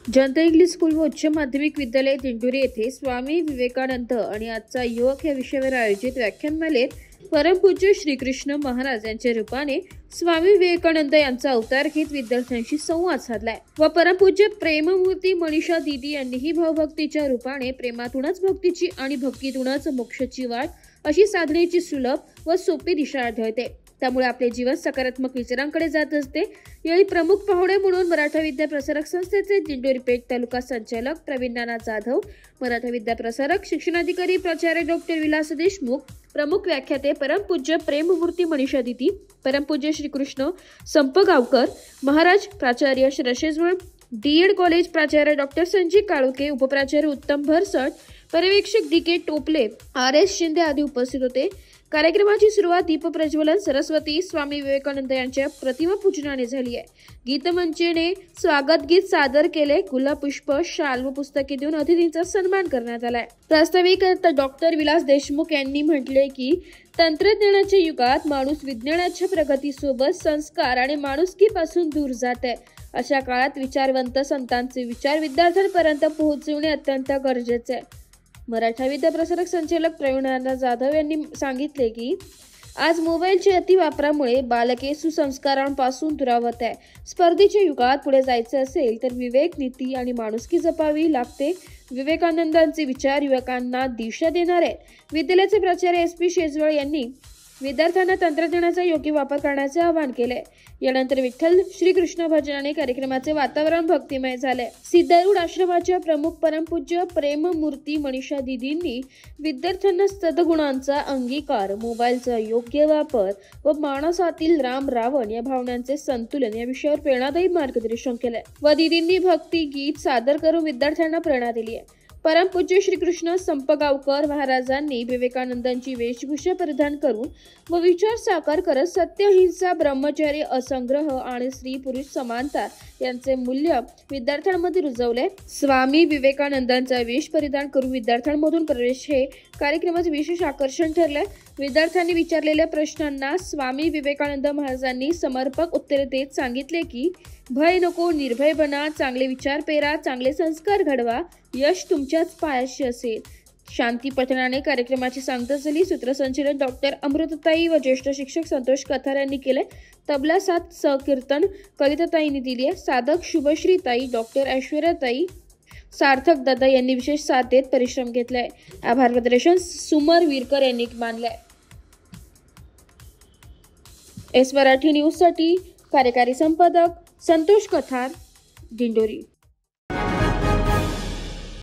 जनता English school व उच्च माध्यमिक विद्यालय दिंडोरी येथे स्वामी विवेकानंद आणि आजचा युवक या विषयावर आयोजित व्याख्यानमालेत परमपूज्य श्रीकृष्ण महाराज यांच्या रूपाने स्वामी विवेकानंद यांचा अवतार घेत विद्यार्थ्यांशी संवाद साधलाय व परमपूज्य प्रेममूर्ती मनीषा दीदी यांनीही भावभक्तीच्या रूपाने प्रेमातूनच भक्तीची आणि भक्तीतूनच मोक्षाची वाट अशी साधनेची सुलभ व सोपी दिशा आढळते। त्यामुळे आपले जीवन सकारात्मक विचारांकडे जात असते। यावेळी प्रमुख पाहुणे म्हणून मराठा विद्या प्रसारक संस्थेचे दिंडोरी पेठ तालुका संचालक प्रवीण नाना जाधव, मराठा विद्या प्रसारक शिक्षणाधिकारी प्राचार्य डॉक्टर विलास देशमुख, प्रमुख व्याख्याते परमपूज्य प्रेममूर्ती मनीषा दीदी, परमपूज्य श्रीकृष्ण संपगावकर महाराज, प्राचार्य रशेजवळ डीएड कॉलेज प्राचार्य डॉक्टर संजय काळुके, उपप्राचार्य उत्तम भरसट, पर्यवेक्षक डी.के. टोपले, आर.एस. शिंदे आदी उपस्थित होते। कार्यक्रमाची सुरुवात दीप प्रज्वलन सरस्वती स्वामी विवेकानंद यांच्या प्रतिमा पूजनाने झाली आहे। गीतमंचेने स्वागत गीत सादर केले। गुलाब, पुष्प, शाल व पुस्तके देऊन अतिथींचा सन्मान करण्यात आलाय। प्रास्ताविक डॉक्टर विलास देशमुख यांनी म्हटले की तंत्रज्ञानाच्या युगात माणूस विज्ञानाच्या प्रगतीसोबत संस्कार आणि माणुसकीपासून दूर जात आहे। अशा काळात विचारवंत संतांचे विचार विद्यार्थ्यांपर्यंत पोहोचवणे अत्यंत गरजेचे आहे। मराठा विद्या प्रसारक संचालक प्रवीण नाना जाधव यांनी सांगितले की आज मोबाईलच्या अतिवापरामुळे बालके सुसंस्कारांपासून दुरावत आहे। स्पर्धेच्या युगात पुढे जायचे असेल तर विवेक, नीती आणि माणुसकी जपावी लागते। विवेकानंदांचे विचार युवकांना दिशा देणार आहेत। विद्यालयाचे प्राचार्य एस.पी. शेजवळ यांनी विद्यार्थ्यांना तंत्रज्ञानाचा योग्य वापर करण्याचे आवाहन केले। यानंतर विठ्ठल श्रीकृष्ण भजनाने कार्यक्रमाचे वातावरण भक्तिमय झाले। सिद्धारूढ आश्रमाच्या प्रमुख परमपूज्य प्रेममूर्ती मनीषा दीदींनी विद्यार्थ्यांना सद्गुणांचा अंगीकार, मोबाईलचा योग्य वापर व माणसातील राम रावण या भावनांचे संतुलन या विषयावर प्रेरणादायी मार्गदर्शन केले व दीदींनी भक्ती गीत सादर करून विद्यार्थ्यांना प्रेरणा दिली आहे। परमपूज्य श्रीकृष्ण संपगावकर महाराजांनी विवेकानंदांची वेशभूषा परिधान करून व विचार साकार करत सत्य, अहिंसा, ब्रह्मचर्य, असंग्रह आणि स्त्री पुरुष समानता यांचे मूल्य विद्यार्थ्यांमध्ये रुजवले। स्वामी विवेकानंदांचा वेश परिधान करून विद्यार्थ्यांमधून प्रवेश हे कार्यक्रमाचे विशेष आकर्षण ठरले। विद्यार्थ्यांनी विचारलेल्या प्रश्नांना स्वामी विवेकानंद महाराजांनी समर्पक उत्तरे देत सांगितले की भय नको, निर्भय बना, चांगले विचार पेरा, चांगले संस्कार घडवा, यश तुमच्याच पायाशी असेल। शांती पठणाने कार्यक्रमाची सांगता झाली। सूत्रसंचालन डॉक्टर अमृतताई व ज्येष्ठ शिक्षक संतोष कथार यांनी केले। तबला साथ सहकीर्तन कविताताईंनी दिली आहे। साधक शुभश्रीताई, डॉक्टर ऐश्वर्याताई, सार्थक दादा यांनी विशेष साथ देत परिश्रम घेतलाय। आभार प्रदर्शन सुमर विरकर यांनी मानलंय। एस मराठी न्यूज साठी कार्यकारी संपादक संतोष कथार, दिंडोरी।